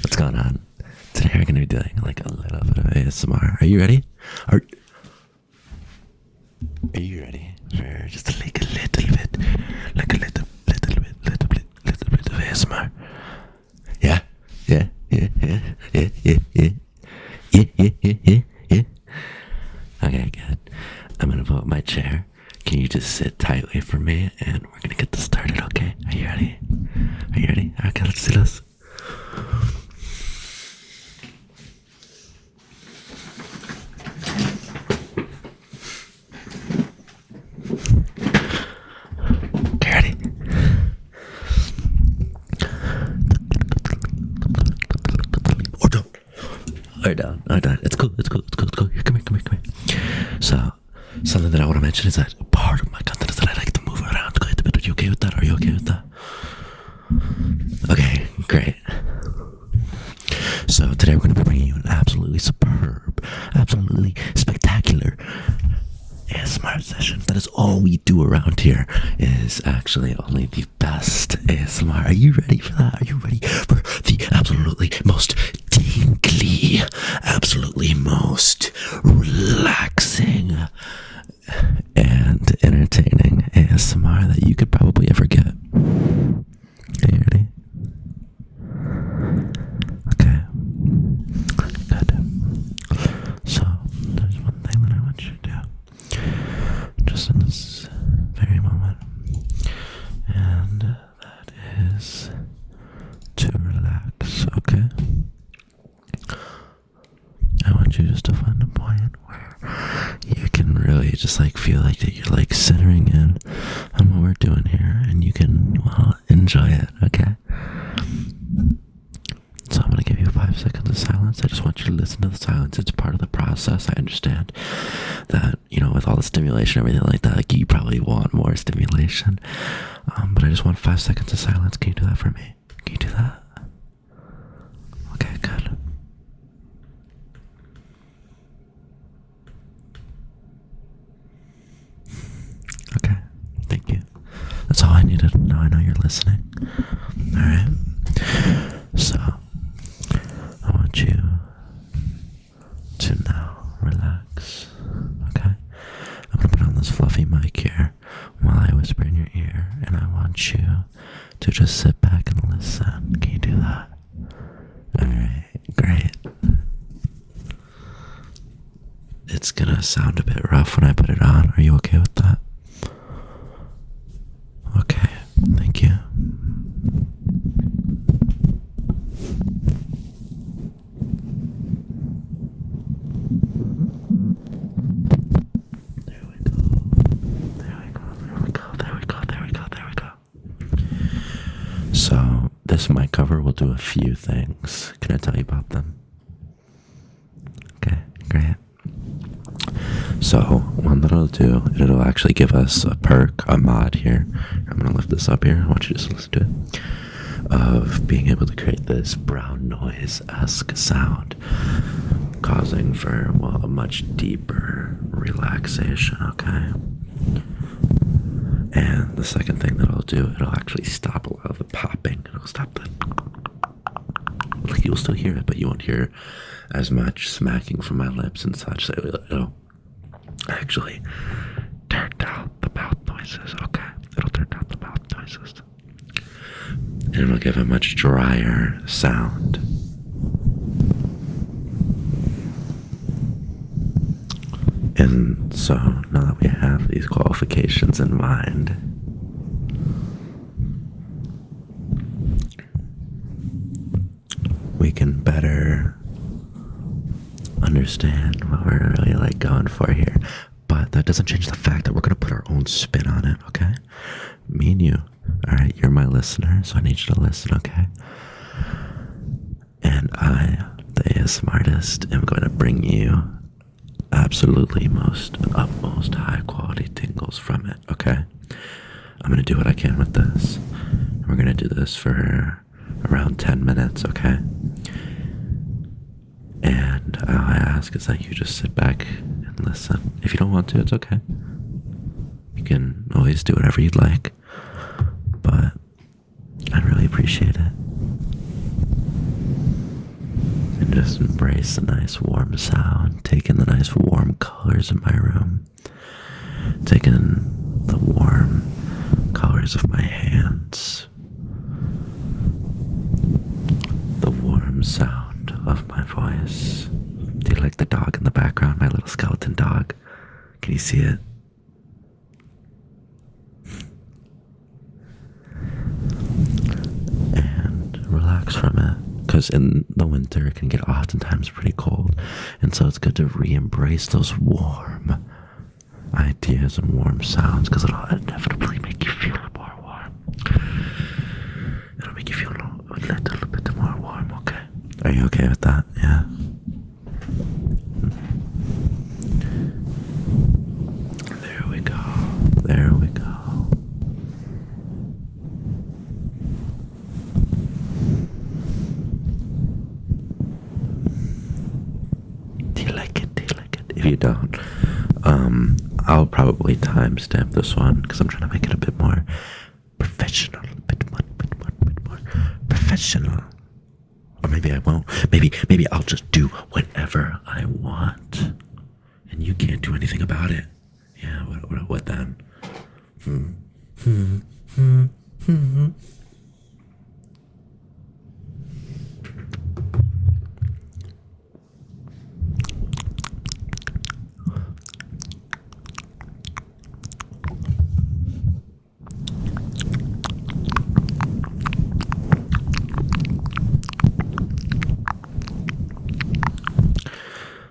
What's going on? Today we're going to be doing like a little bit of ASMR. Are you ready? Are you ready for just like a little bit, like a little bit of ASMR? Yeah. Okay, good. I'm gonna pull up my chair. Can you just sit tightly for me, and we're gonna get this started, okay? Are you ready? Are you ready? Okay, let's do this. Okay, ready? Or down. It's cool. Here, come here. So, something that I want to mention is that part of my content is that I like to move around quite a bit. Are you okay with that? Okay, great. So today we're going to be bringing you an absolutely superb, absolutely spectacular ASMR session. That is all we do around here, is actually only the best ASMR. Are you ready for that? Are you ready for the absolutely most tingly, absolutely most relaxing and entertaining ASMR that you could probably ever get? Are you ready? Okay. Good. So, there's one thing that I want you to do just in this very moment, and that is to relax, okay? I want you just to find a point where you can really just like feel like that you're like centering in on what we're doing here, and you can, well, enjoy it, okay? So I'm going to give you 5 seconds of silence. I just want you to listen to the silence. It's part of the process. I understand that, you know, with all the stimulation, everything like that, like, you probably want more stimulation. But I just want 5 seconds of silence. Can you do that for me? Can you do that? Okay, good. Okay, thank you. That's all I needed. Now I know you're listening. Alright. So, I want you to now relax, okay? I'm gonna put on this fluffy mic here while I whisper in your ear, and I want you to just sit back and listen. Can you do that? Alright, great. It's gonna sound a bit rough when I put it on. Are you okay with that? Okay, thank you. So, this mic cover will do a few things. Can I tell you about them? Okay, great. So, one that it'll do, it'll actually give us a perk, a mod here. I'm going to lift this up here. I want you to just listen to it. Of being able to create this brown noise-esque sound, causing for, well, a much deeper relaxation, okay? And the second thing that I'll do, it'll actually stop a lot of the popping. It'll stop the, like, you'll still hear it, but you won't hear as much smacking from my lips and such. So it'll actually turn down the mouth noises, okay? It'll turn down the mouth noises. And it'll give a much drier sound. And so, now that we have these qualifications in mind, we can better understand what we're really like going for here. But that doesn't change the fact that we're going to put our own spin on it, okay? Me and you. Alright, you're my listener, so I need you to listen, okay? And I, the ASMR artist, am going to bring you absolutely utmost high quality tingles from it, okay? I'm gonna do what I can with this. We're gonna do this for around 10 minutes, okay? And all I ask is that you just sit back and listen. If you don't want to, it's okay. You can always do whatever you'd like, but I really appreciate it. And just embrace the nice warm sound, take in the nice warm colors in my room, take in the warm colors of my hands, the warm sound of my voice. Do you like the dog in the background, my little skeleton dog? Can you see it? And relax from it, because in the winter it can get oftentimes pretty cold, and so it's good to re-embrace those warm ideas and warm sounds, because it'll inevitably make you feel more warm. It'll make you feel a little bit more warm, okay? Are you okay with that? Yeah? There we go. There we go. Do you like it? Do you like it? If you don't, I'll probably timestamp this one because I'm trying to make it a bit more professional, a bit more professional. Or maybe I won't. Maybe I'll just do whatever I want, and you can't do anything about it. Yeah. What then?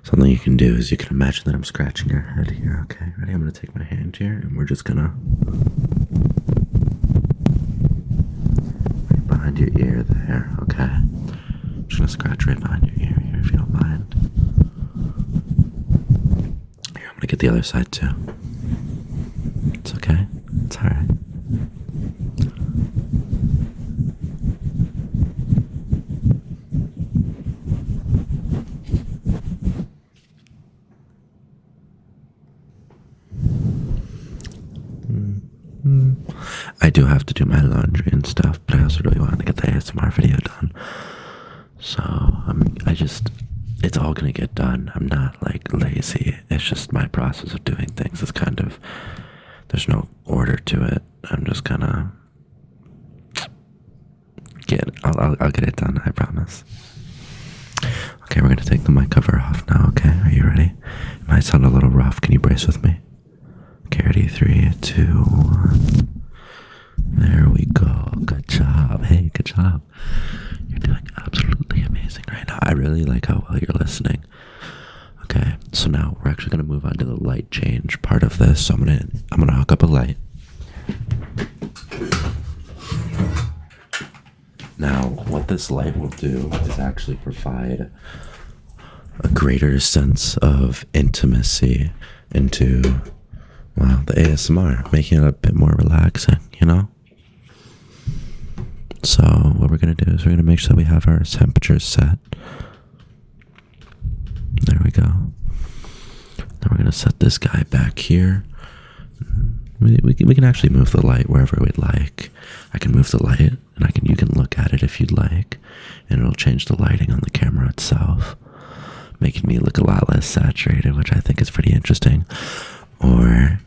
Something you can do is you can imagine that I'm scratching your head here, okay? Ready? I'm going to take my hand here and we're just going to right behind your ear there, okay? I'm just going to scratch right behind your ear here if you don't mind. Here, I'm going to get the other side too. It's okay. It's alright. I do have to do my laundry and stuff, but I also really wanted to get the ASMR video done. So it's all gonna get done. I'm not like lazy. It's just my process of doing things is kind of, there's no order to it. I'm just gonna I'll get it done, I promise. Okay, we're gonna take the mic cover off now, okay? Are you ready? It might sound a little rough. Can you brace with me? Okay, ready? 3, 2, 1. There we go. Good job. Hey, good job. You're doing absolutely amazing right now. I really like how well you're listening. Okay, so now we're actually gonna move on to the light change part of this. So I'm gonna hook up a light. Now, what this light will do is actually provide a greater sense of intimacy into, well, the ASMR, making it a bit more relaxing, you know? So what we're going to do is we're going to make sure that we have our temperatures set. There we go. Then we're going to set this guy back here. We can actually move the light wherever we'd like. I can move the light, and you can look at it if you'd like, and it'll change the lighting on the camera itself, making me look a lot less saturated, which I think is pretty interesting. Or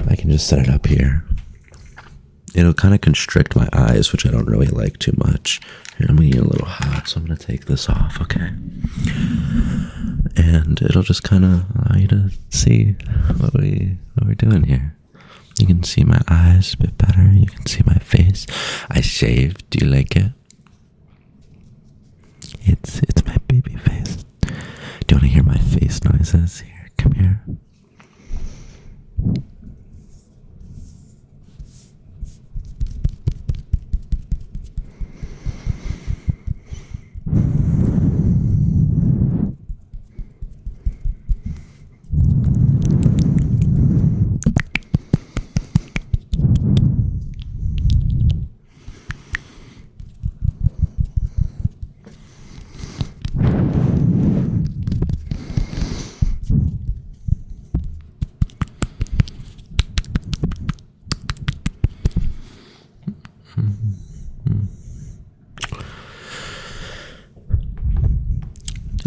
I can just set it up here. It'll kind of constrict my eyes, which I don't really like too much. Here, I'm getting a little hot, so I'm going to take this off, okay? And it'll just kind of allow you to see what we're doing here. You can see my eyes a bit better. You can see my face. I shaved. Do you like it? It's my baby face. Do you want to hear my face noises? Here, come here.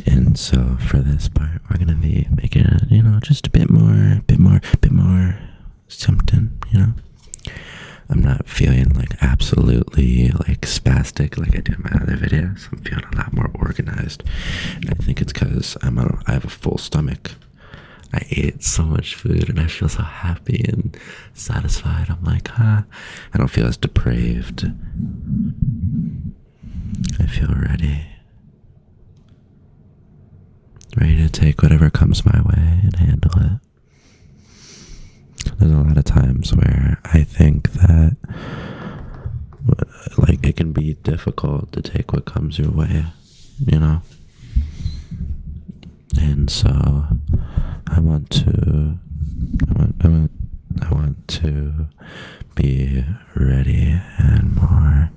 And so for this part, we're gonna be making it, just a bit more something, I'm not feeling like absolutely like spastic like I do in my other videos. I'm feeling a lot more organized. And I think it's because I have a full stomach. I ate so much food and I feel so happy and satisfied. I'm like, I don't feel as depraved. I feel ready. Ready to take whatever comes my way and handle it. There's a lot of times where I think that like it can be difficult to take what comes your way, and so I want to be ready and more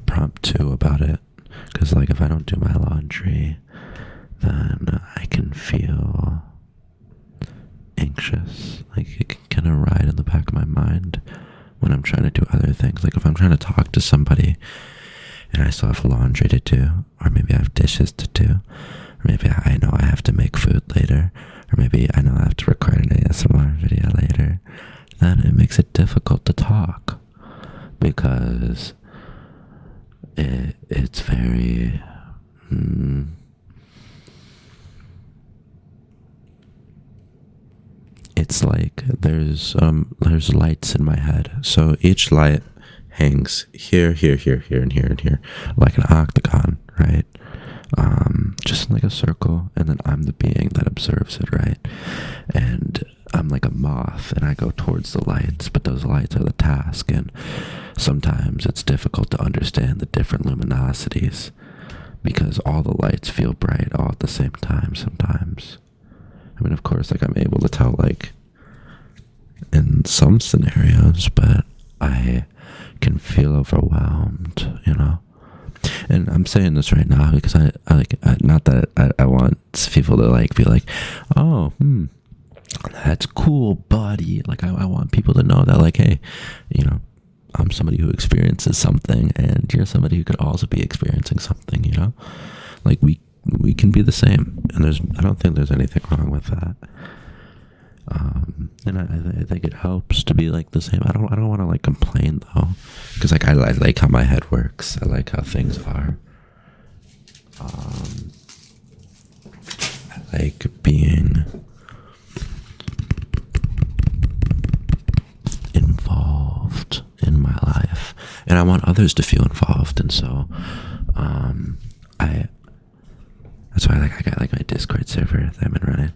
prompt too about it, because like if I don't do my laundry, then I can feel anxious. Like it can kind of ride in the back of my mind when I'm trying to do other things. Like if I'm trying to talk to somebody and I still have laundry to do, or maybe I have dishes to do, or maybe I know I have to make food later, or maybe I know I have to record an ASMR video later, then it makes it difficult to talk because it's very it's like there's lights in my head. So each light hangs here, here, here, here, and here, and here, like an octagon, right? Just like a circle, and then I'm the being that observes it, right? And I'm like a moth, and I go towards the lights, but those lights are the task, and sometimes it's difficult to understand the different luminosities because all the lights feel bright all at the same time sometimes. I mean, of course, like I'm able to tell, like, in some scenarios, but I can feel overwhelmed, And I'm saying this right now because not that I want people to like be like, oh, that's cool, buddy. Like I want people to know that, like, hey, I'm somebody who experiences something, and you're somebody who could also be experiencing something. Like we can be the same, and I don't think there's anything wrong with that. And I think it helps to be like the same. I don't want to like complain though, because like I like how my head works. I like how things are. I like being involved in my life, and I want others to feel involved, and so that's why I got like my Discord server that I've been running.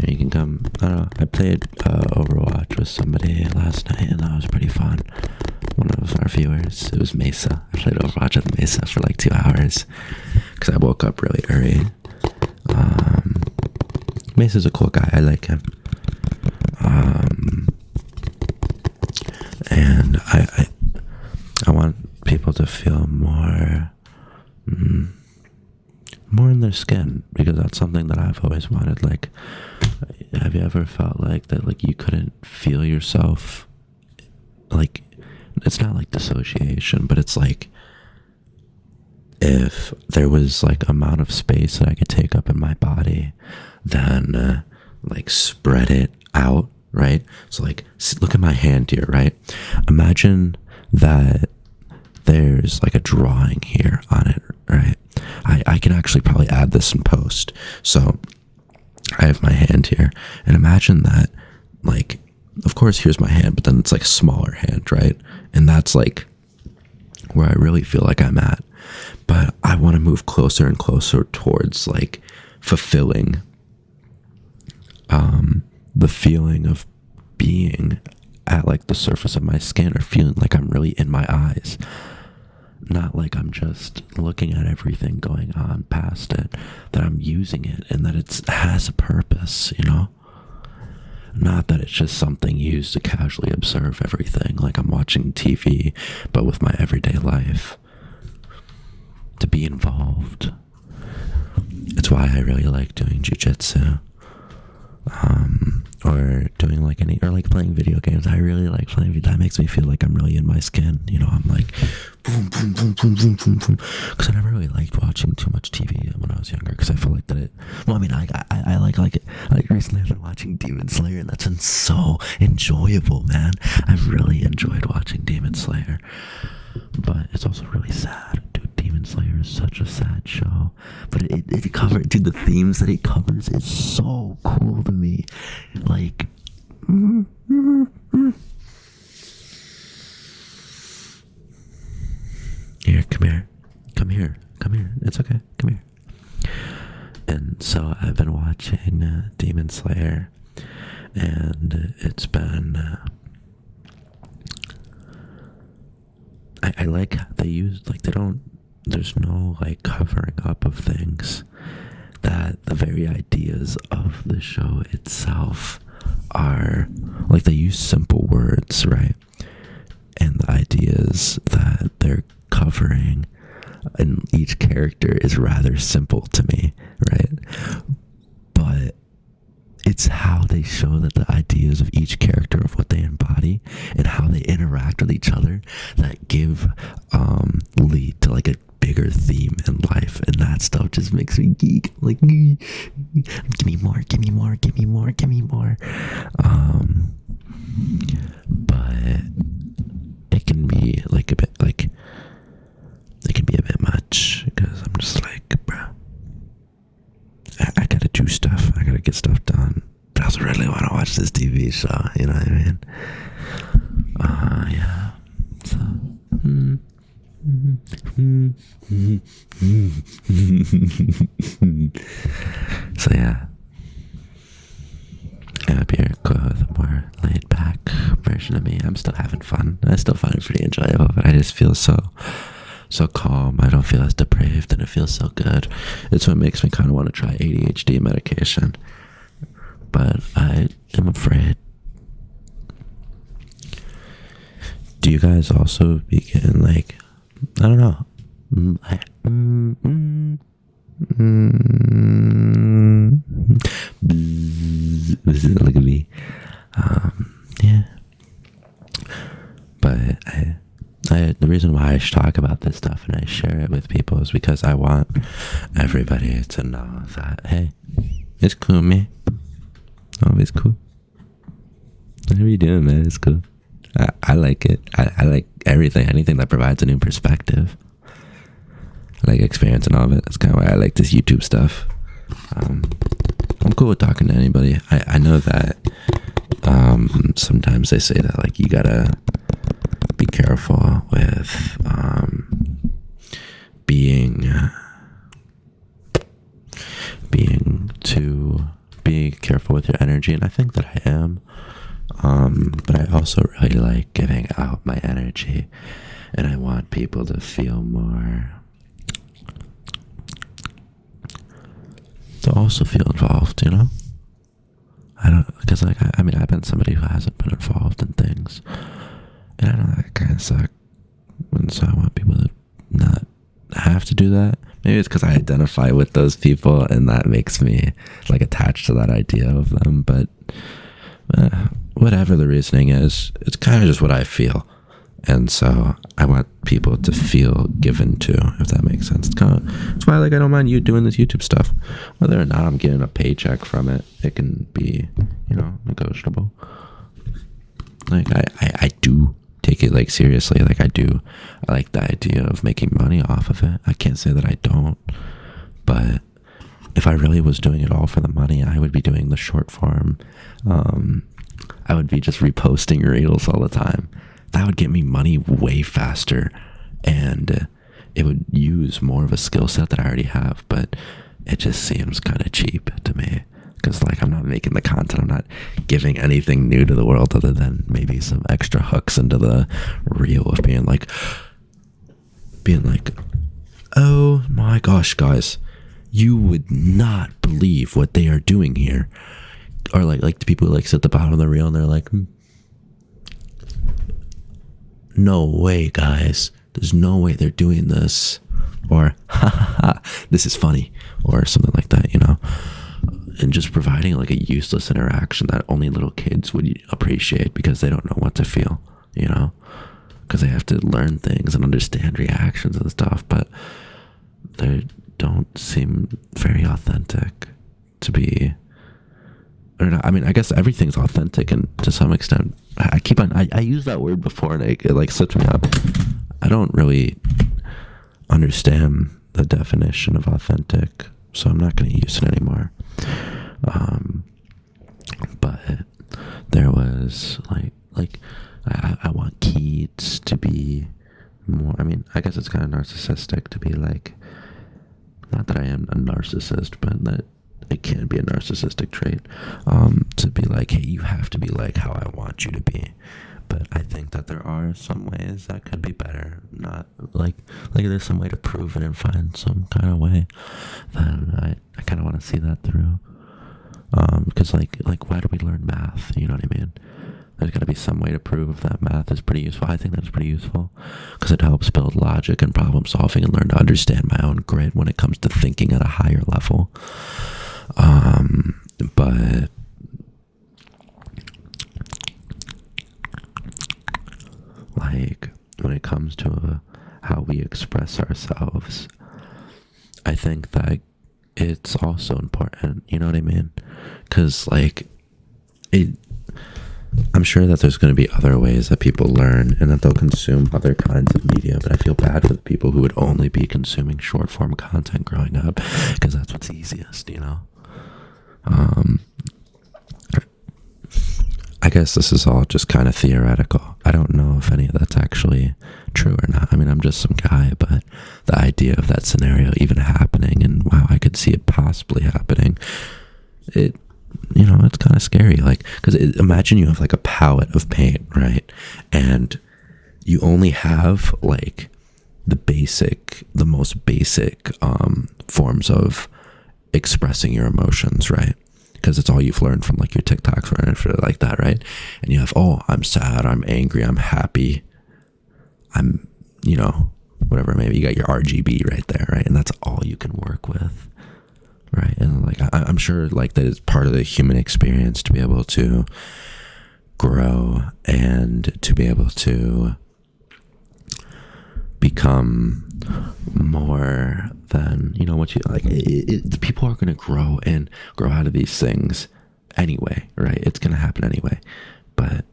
You can come. I don't know. I played Overwatch with somebody last night, and that was pretty fun. One of our viewers, it was Mesa. I played Overwatch with Mesa for like 2 hours because I woke up really early. Mesa's a cool guy. I like him. And I want people to feel more in their skin, because that's something that I've always wanted. Like, have you ever felt like that, like you couldn't feel yourself? Like, it's not like dissociation, but it's like if there was like amount of space that I could take up in my body, then like spread it out, right? So like, look at my hand here, right? Imagine that there's like a drawing here on it, right? I can actually probably add this in post. So I have my hand here, and imagine that, like, of course here's my hand, but then it's like a smaller hand, right? And that's like where I really feel like I'm at. But I want to move closer and closer towards like fulfilling the feeling of being at like the surface of my skin, or feeling like I'm really in my eyes. Not like I'm just looking at everything going on past it, that I'm using it and that it has a purpose, Not that it's just something used to casually observe everything, like I'm watching TV, but with my everyday life. To be involved. It's why I really like doing jiu-jitsu. or doing like or like playing video games. I really like playing video. That makes me feel like I'm really in my skin. You know, I'm like boom, boom, boom, boom, boom, boom, boom. Because I never really liked watching too much TV when I was younger. Because I feel like that it. Well, I mean, I like recently I've been watching Demon Slayer, and that's been so enjoyable, man. I've really enjoyed watching Demon Slayer, but it's also really sad. Demon Slayer is such a sad show, but it covers, dude, the themes that it covers is so cool to me. Like, here, come here, it's okay, come here. And so I've been watching Demon Slayer, and it's been I like they use, like, there's no like covering up of things. That the very ideas of the show itself are like, they use simple words, right? And the ideas that they're covering in each character is rather simple to me, right? But it's how they show that the ideas of each character, of what they embody and how they interact with each other, that give lead to like a bigger theme in life. And that stuff just makes me geek. Like, give me more. But it can be like a bit, like, it can be a bit much, because I'm just like, bro, I gotta do stuff. I gotta get stuff done. But I also really want to watch this TV show. You know what I mean? Yeah. So. So yeah. I hope you're cool with a more laid back version of me. I'm still having fun. I still find it pretty enjoyable, but I just feel so calm. I don't feel as depraved, and it feels so good. It's what makes me kind of want to try ADHD medication, but I am afraid. Do you guys also be getting, like, I don't know, look at me. Yeah, but the reason why I should talk about this stuff and I share it with people is because I want everybody to know that, hey, it's cool, man. Oh, it's cool. What are you doing, man? It's cool. I like it. I like anything that provides a new perspective. I like experiencing all of it. That's kind of why I like this YouTube stuff. I'm cool with talking to anybody. I know that sometimes they say that, like, you gotta be careful with be careful with your energy, and I think that I am. But I also really like giving out my energy, and I want people to feel more, to also feel involved, you know? Because, like, I mean, I've been somebody who hasn't been involved in things, and I know that kind of sucks, and so I want people to not have to do that. Maybe it's because I identify with those people, and that makes me, like, attached to that idea of them, but whatever the reasoning is, it's kind of just what I feel. And so I want people to feel given to, if that makes sense. It's why, like, I don't mind you doing this YouTube stuff. Whether or not I'm getting a paycheck from it, it can be, you know, negotiable. Like, I do take it, like, seriously. Like, I like the idea of making money off of it. I can't say that I don't. But if I really was doing it all for the money, I would be doing the short form. I would be just reposting reels all the time. That would get me money way faster, and it would use more of a skill set that I already have, but it just seems kind of cheap to me, because, like, I'm not making the content, I'm not giving anything new to the world other than maybe some extra hooks into the reel of being like, oh my gosh, guys, you would not believe what they are doing here. Or like the people who, like, sit at the bottom of the reel and they're like, no way, guys, there's no way they're doing this, or ha ha ha, this is funny, or something like that, you know. and just providing like a useless interaction that only little kids would appreciate because they don't know what to feel, you know, because they have to learn things and understand reactions and stuff, but they don't seem very authentic to be. Or not, I mean, I guess everything's authentic, and to some extent, I use that word before, and it like slips me up. I don't really understand the definition of authentic, so I'm not going to use it anymore. But there was like I want kids to be more. I mean, I guess it's kind of narcissistic to be like. Not that I am a narcissist, but that it can be a narcissistic trait, to be like, hey, you have to be like how I want you to be. But I think that there are some ways that could be better. Not like there's some way to prove it and find some kind of way. Then I kind of want to see that through. Because like why do we learn math? You know what I mean? There's got to be some way to prove that math is pretty useful. I think that's pretty useful because it helps build logic and problem solving and learn to understand my own grid when it comes to thinking at a higher level. But like when it comes to how we express ourselves, I think that it's also important. You know what I mean? Because like I'm sure that there's going to be other ways that people learn and that they'll consume other kinds of media, but I feel bad for the people who would only be consuming short form content growing up because that's what's easiest, you know? I guess this is all just kind of theoretical. I don't know if any of that's actually true or not. I mean, I'm just some guy, but the idea of that scenario even happening and wow, I could see it possibly happening, you know, it's kind of scary, like, because imagine you have like a palette of paint, right, and you only have like the most basic forms of expressing your emotions, right, because it's all you've learned from like your TikToks or anything like that, right, and you have, oh, I'm sad, I'm angry, I'm happy, I'm, you know, whatever, maybe you got your RGB right there, right, and that's all you can work with. Right, and like I'm sure like that is part of the human experience to be able to grow and to be able to become more than, you know, what you like. The people are going to grow and grow out of these things anyway, right? It's going to happen anyway, but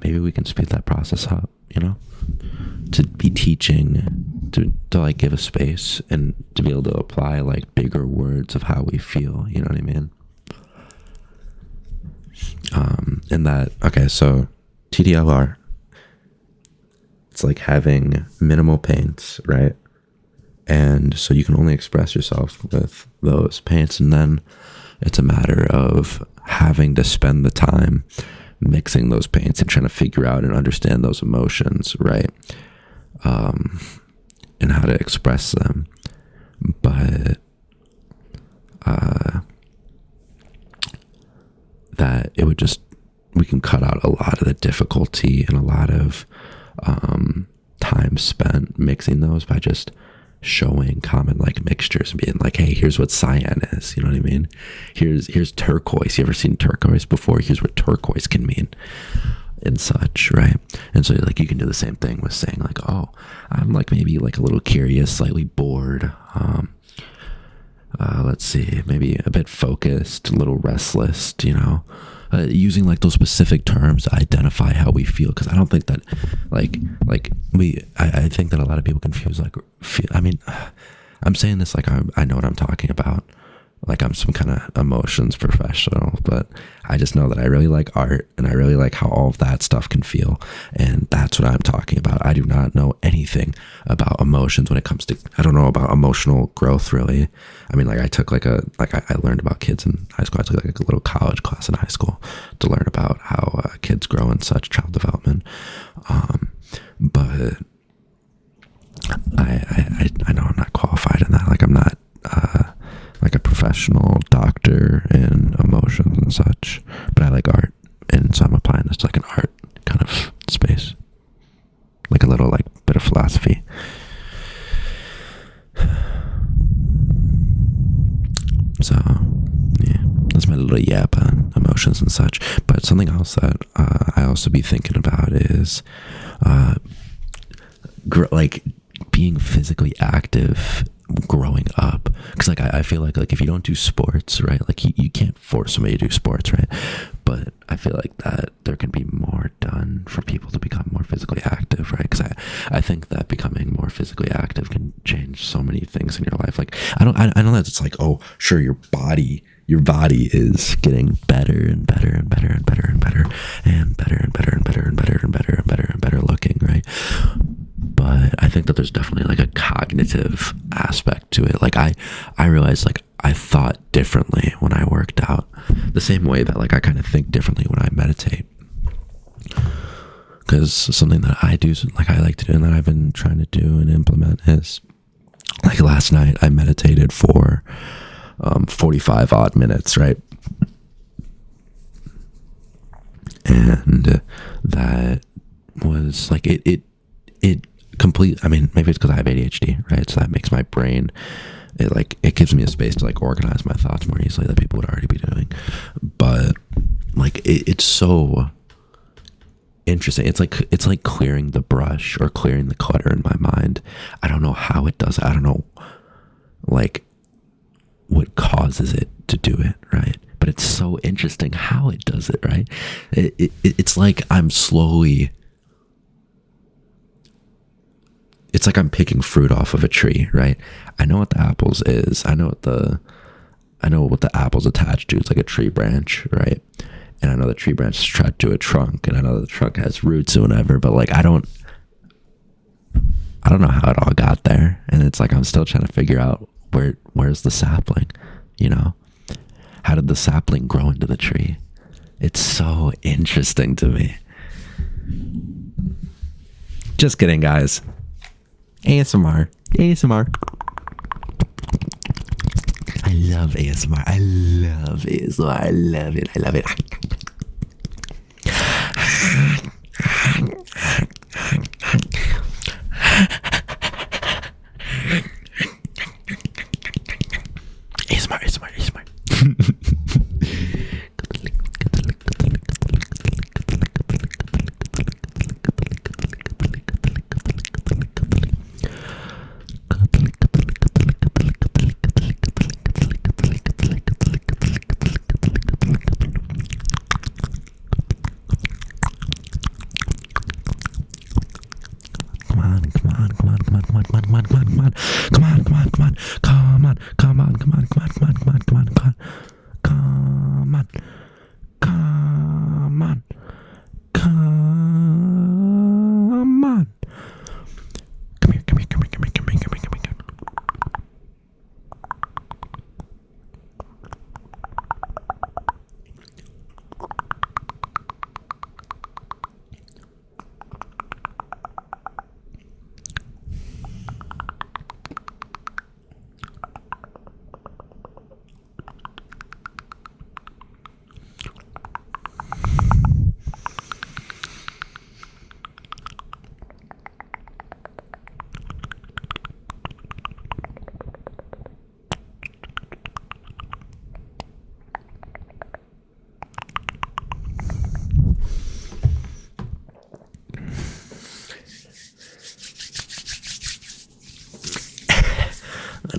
maybe we can speed that process up, you know, to be teaching, to like give a space and to be able to apply like bigger words of how we feel, you know what I mean? And that, okay, so TDLR, it's like having minimal paints, right? And so you can only express yourself with those paints, and then it's a matter of having to spend the time mixing those paints and trying to figure out and understand those emotions, right? And how to express them. But that it would just, we can cut out a lot of the difficulty and a lot of time spent mixing those by just showing common like mixtures and being like, hey, here's what cyan is, you know what I mean? Here's turquoise. You ever seen turquoise before? Here's what turquoise can mean and such, right? And so like you can do the same thing with saying like, oh, I'm like maybe like a little curious, slightly bored, let's see, maybe a bit focused, a little restless, you know, using like those specific terms to identify how we feel. Because I don't think that I think that a lot of people confuse like I mean, I'm saying this like I know what I'm talking about, like I'm some kind of emotions professional, but I just know that I really like art and I really like how all of that stuff can feel, and that's what I'm talking about. I do not know anything about emotions when it comes to, I don't know about emotional growth really. I mean, like I took I learned about kids in high school. I took like a little college class in high school to learn about how kids grow and such, child development. But I know I'm not qualified in that. Like I'm not like a professional doctor in emotions and such, but I like art, and so I'm applying this to like an art kind of space, like a little like bit of philosophy. So yeah. cycles and such. But something else that I also be thinking about is like being physically active growing up, because like I feel like if you don't do sports, right, like you can't force somebody to do sports, right, but I feel like that there can be more done for people to become more physically active, right, because I think that becoming more physically active can change so many things in your life. Like I know that it's like, oh sure, your body is getting better and better and better and better and better and better and better and better and better and better and better and better looking, right? But I think that there's definitely like a cognitive aspect to it. Like I realized like I thought differently when I worked out, the same way that like I kind of think differently when I meditate. Because something that I do, like I like to do and that I've been trying to do and implement is, like last night I meditated for 45 odd minutes, right? And that was like it complete. I mean, maybe it's because I have ADHD, right? So that makes my brain, it gives me a space to like organize my thoughts more easily that people would already be doing. But like it's so interesting. It's like clearing the brush or clearing the clutter in my mind. I don't know how it does it. I don't know like what causes it to do it, right? But it's so interesting how it does it, right? It's like I'm slowly, it's like I'm picking fruit off of a tree, right? I know what the apples is. I know what the apple's attached to. It's like a tree branch, right? And I know the tree branch is attached to a trunk, and I know the trunk has roots and whatever, but like I don't know how it all got there. And it's like I'm still trying to figure out where's the sapling, you know? How did the sapling grow into the tree? It's so interesting to me. Just kidding, guys. ASMR. I love ASMR. I love ASMR. I love it. ASMR.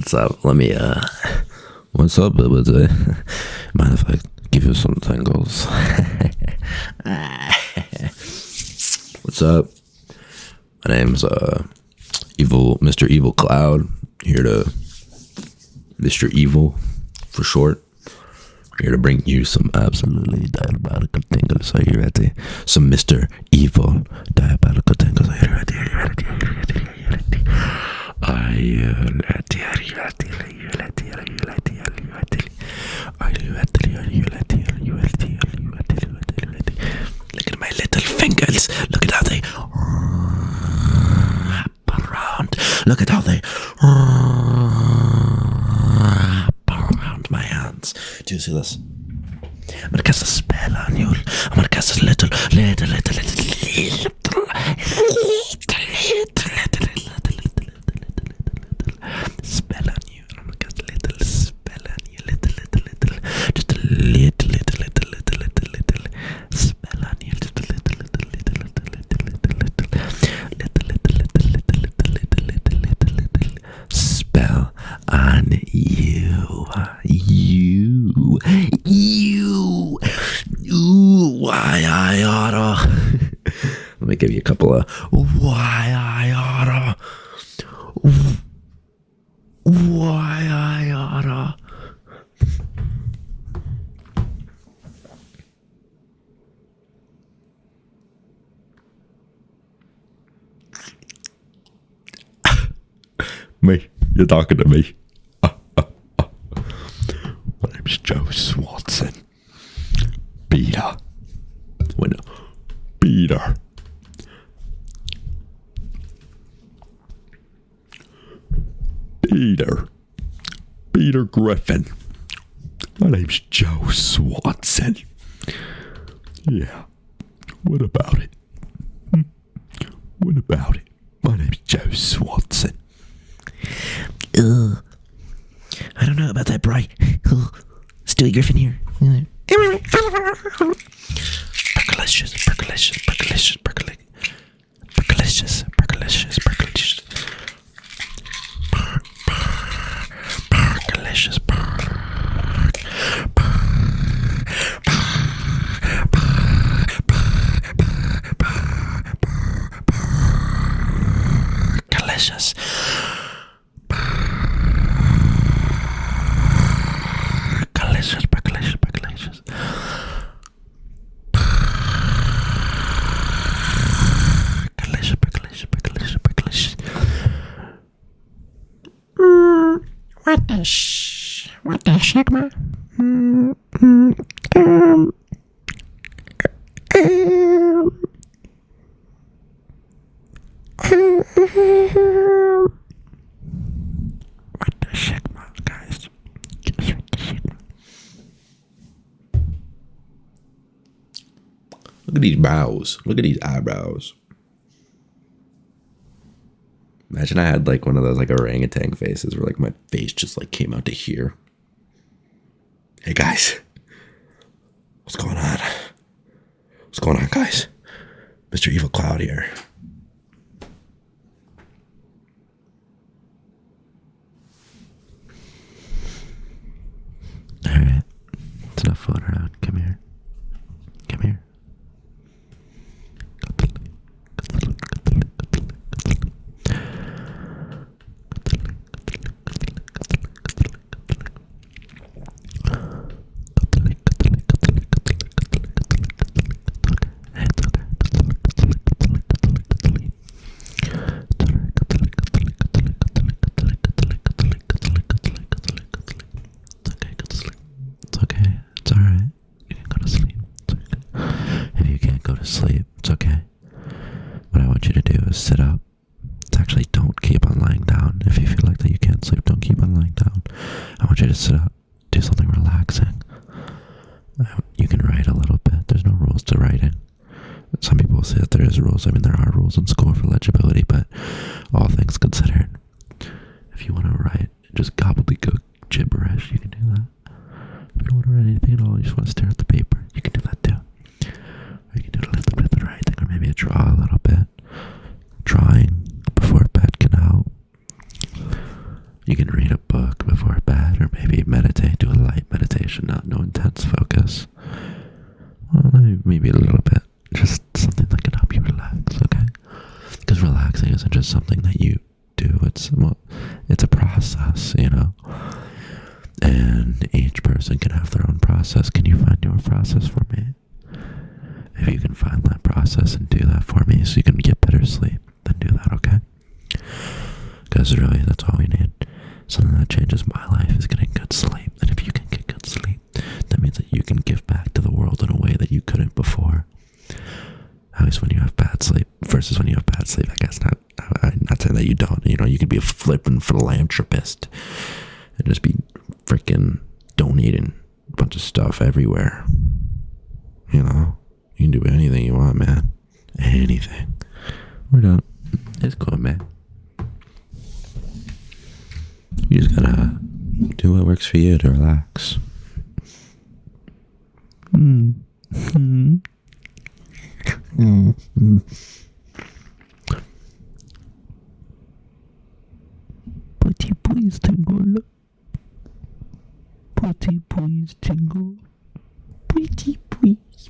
What's up? What's up, baby? Mind if I give you some tingles? What's up? My name's Mr. Evil Cloud. Here to Mr. Evil for short. Here to bring you some absolutely diabolical tingles. Are you ready? Some Mr. Evil diabolical tingles. Are you ready? Are you ready? Are you ready? Are you ready? Are you ready? Are you ready? Are you ready? Are you ready? Are you ready? Are you ready? Are you ready? Are you ready? Are you ready? Look at my little fingers. Look at how they wrap around. Look at how they wrap around my hands. Do you see this? I'm gonna cast a spell on you. I'm gonna cast a little spell on you. I'm gonna cast a little spell on you. Just a little give you a couple of why I oughta. Why I oughta. Me, you're talking to me. My name's Joe Swanson. Peter. When Peter. Peter Griffin. My name's Joe Swanson. Yeah. What about it? What about it? My name's Joe Swanson. I don't know about that, Bri. Stewie Griffin here. Percolicious, percolicious, percolicious, percolicious, percolicious, percolicious, percolicious, percolicious, percolicious. Percolicious, percolicious, percolicious. Percolicious, percolicious, percolicious, percolicious. What the shigma? What the shigma, guys? Guess what the shigma? Look at these brows. Look at these eyebrows. Imagine I had like one of those like orangutan faces where like my face just like came out to here. Hey guys. What's going on? What's going on, guys? Mr. Evil Cloud here. Alright. It's enough fooling around. Come here. Come here. Sleep. It's okay. What I want you to do is sit up. It's actually don't keep on lying down. If you feel like that you can't sleep, don't keep on lying down. I want you to sit up. Do something relaxing. You can write a little bit. There's no rules to writing. Some people will say that there is rules. I mean, there are rules in school for legibility, but all things considered, if you want to write just gobbledygook gibberish, you can do that. If you don't want to write anything at all, you just want to stare at the paper, you can do that too. Or you can do a little bit of the writing, or maybe draw a little bit. Drawing before bed can help. You can read a book before bed, or maybe meditate, do a light meditation, no intense focus. Well, maybe a little bit, just something that can help you relax, okay? Because relaxing isn't just something that you do, it's a process, you know? And each person can have their own process. Can you find your process for me? If you can find that process and do that for me so you can get better sleep, then do that, okay? Because really, that's all we need. Something that changes my life is getting good sleep. And if you can get good sleep, that means that you can give back to the world in a way that you couldn't before. At least when you have bad sleep versus when you have bad sleep. I guess I'm not saying that you don't. You know, you could be a flippin' philanthropist and just be freaking donating a bunch of stuff everywhere. You know? You can do anything you want, man. Anything. We're done. It's cool, man. You just gotta do what works for you to relax. Pretty please, Tingle. Pretty please, Tingle. Pretty please.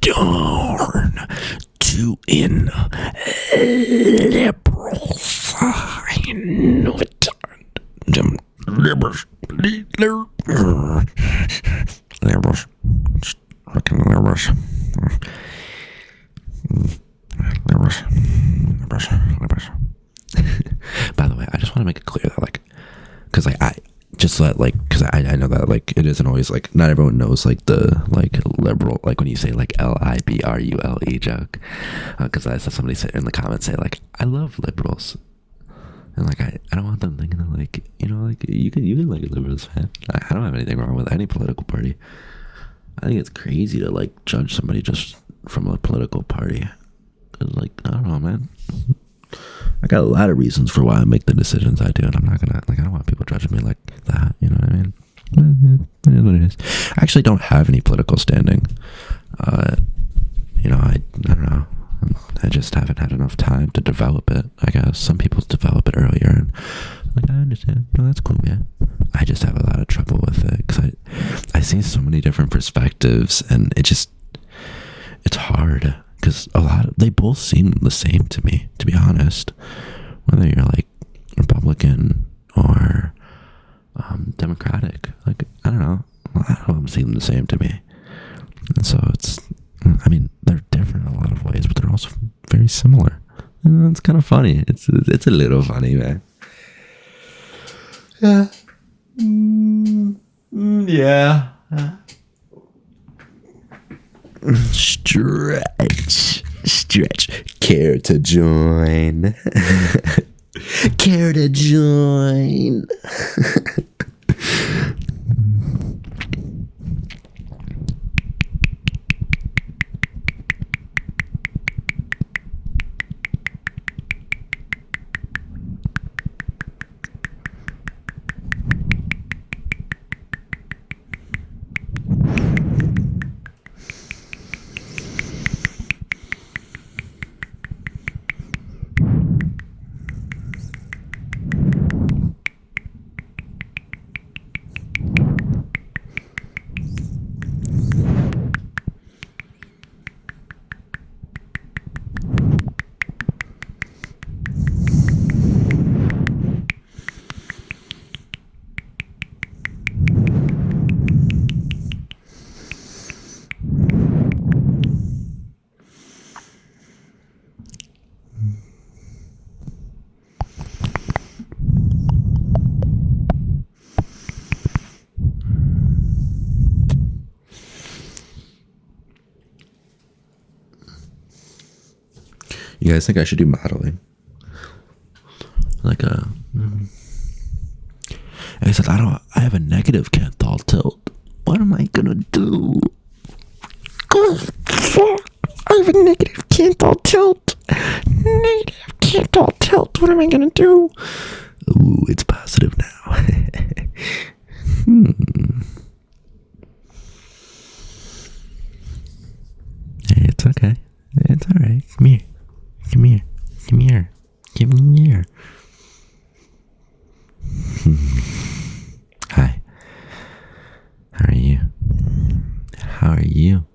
Darn. Two in liberals. I know it. Liberals. Liberals. Fucking liberals. Liberals. By the way, I just want to make it clear that, like, because I just let, like, because I know that, like, it isn't always, like, not everyone knows, like, the, like, liberal, like, when you say, like, LIBRULE joke, because I saw somebody say in the comments, say, like, I love liberals, and, like, I don't want them thinking that, like, you know, like, you can like liberals, man. I don't have anything wrong with any political party. I think it's crazy to, like, judge somebody just from a political party, because, like, I don't know, man. I got a lot of reasons for why I make the decisions I do, and I'm not gonna, like, I don't want people judging me like that, you know what I mean? It is what it is. I actually don't have any political standing. You know, I don't know. I just haven't had enough time to develop it, I guess. Some people develop it earlier, and, like, I understand. No, that's cool, man. I just have a lot of trouble with it, because I see so many different perspectives, and it's hard. Because they both seem the same to me, to be honest. Whether you're, like, Republican or Democratic, like, I don't know. A lot of them seem the same to me. And so I mean, they're different in a lot of ways, but they're also very similar. And it's kind of funny. It's a little funny, man. Yeah. Yeah. Stretch. Care to join? Care to join? You guys think I should do modeling? Like a. I said I have a negative Canthal tilt. What am I gonna do? God, fuck! I have a negative Canthal tilt. Negative Canthal tilt. What am I gonna do? Ooh, it's positive now. Hey, it's okay. It's alright. Come here. Come here. Come here. Give me here. Hi. How are you? How are you?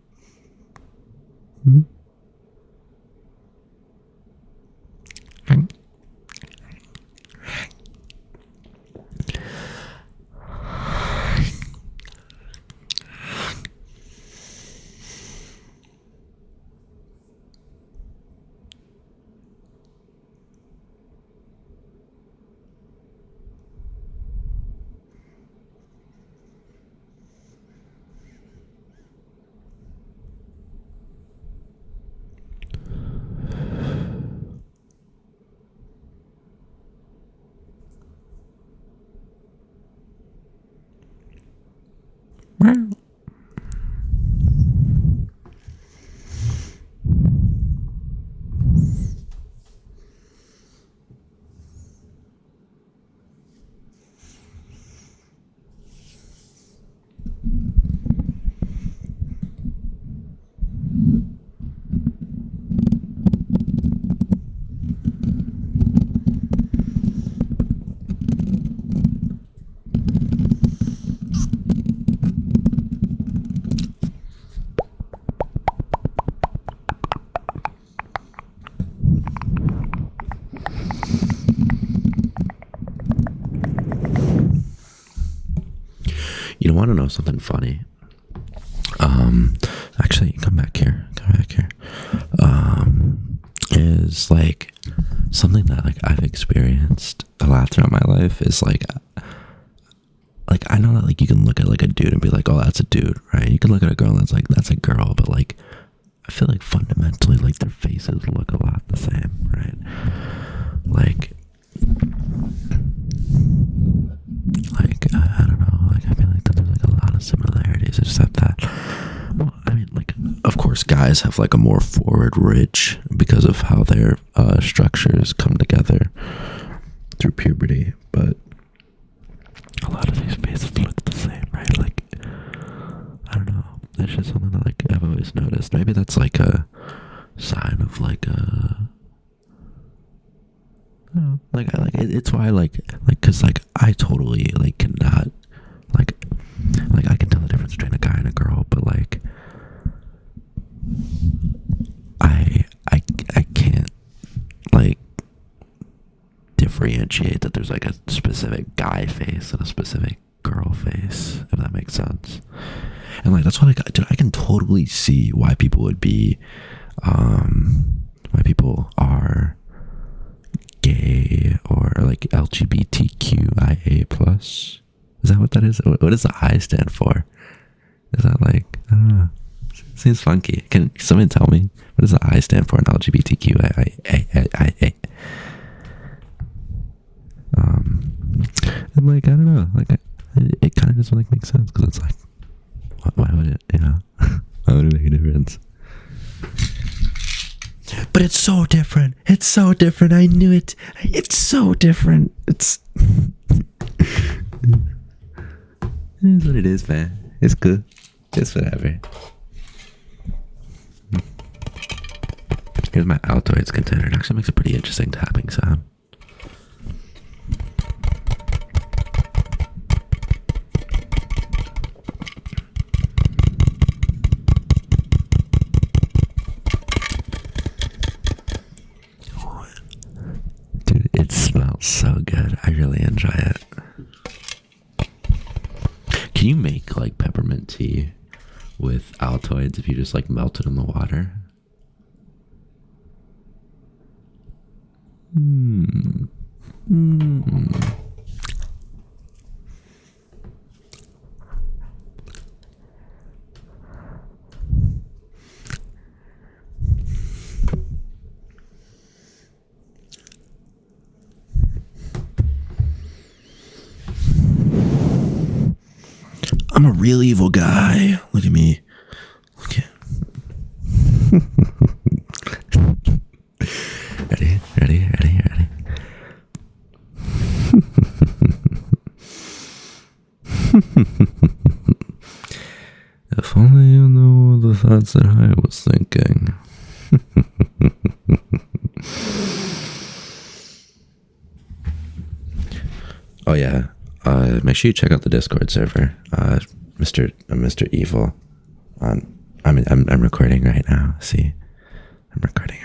You don't want to know something funny? Actually, come back here. Is like something that like I've experienced a lot throughout my life is like I know that like you can look at like a dude and be like, oh, that's a dude, right? You can look at a girl and it's like, that's a girl, but like I feel like fundamentally like their faces look a lot the same, right? Like I don't know, like I feel like that there's like a lot of similarities, except that, well, I mean, like, of course guys have like a more forward ridge because of how their structures come together through puberty, but a lot of these faces look the same, right? Like, I don't know, it's just something that like I've always noticed. Maybe that's like a sign of like a, I don't know, it's why like because like I totally like cannot like I can tell the difference between a guy and a girl, but like I can't like differentiate that there's like a specific guy face and a specific girl face, if that makes sense. And like that's why like dude, I can totally see why people would be why people are gay or like LGBTQIA plus. Is that what that is? What does the I stand for? Is that like, I don't know. Seems funky. Can someone tell me what does the I stand for in LGBTQIA? And like I don't know, like it kind of doesn't like make sense because it's like, why would it? You know, why would it make a difference? But it's so different. It's so different. I knew it. It's so different. It is what it is, man. It's good. It's whatever. Here's my Altoids container. It actually makes a pretty interesting tapping sound. Dude, it smells so good. I really enjoy it. Can you make like peppermint tea with Altoids if you just like melt it in the water? real evil guy. Look at me. Look at. Ready? If only you knew the thoughts that I was thinking. Oh yeah. Make sure you check out the Discord server. Mr. Evil. I'm recording right now. See, I'm recording.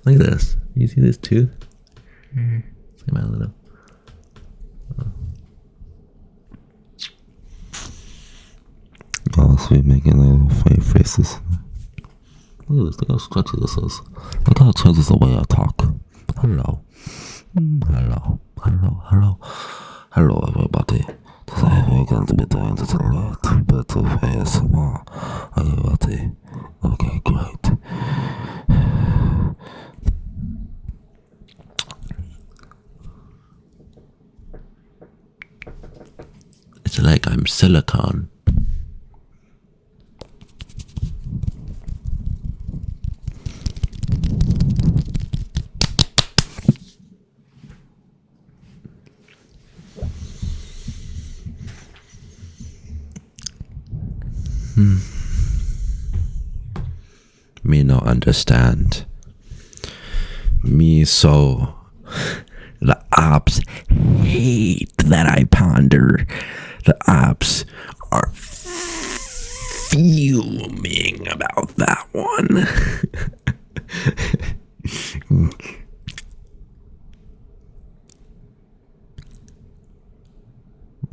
Look at this. You see this tooth? It's like my little. Oh, sweet, making little funny faces. Look at this. Look how stretchy this is. Look how it changes the way I talk. Hello. Hello, everybody. Today we're going to be doing this a little bit of ASMR. Are you ready? Okay, great. It's like I'm silicone. Me no understand. Me so the ops hate that I ponder. The ops are fuming about that one.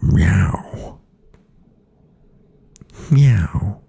Meow. Meow.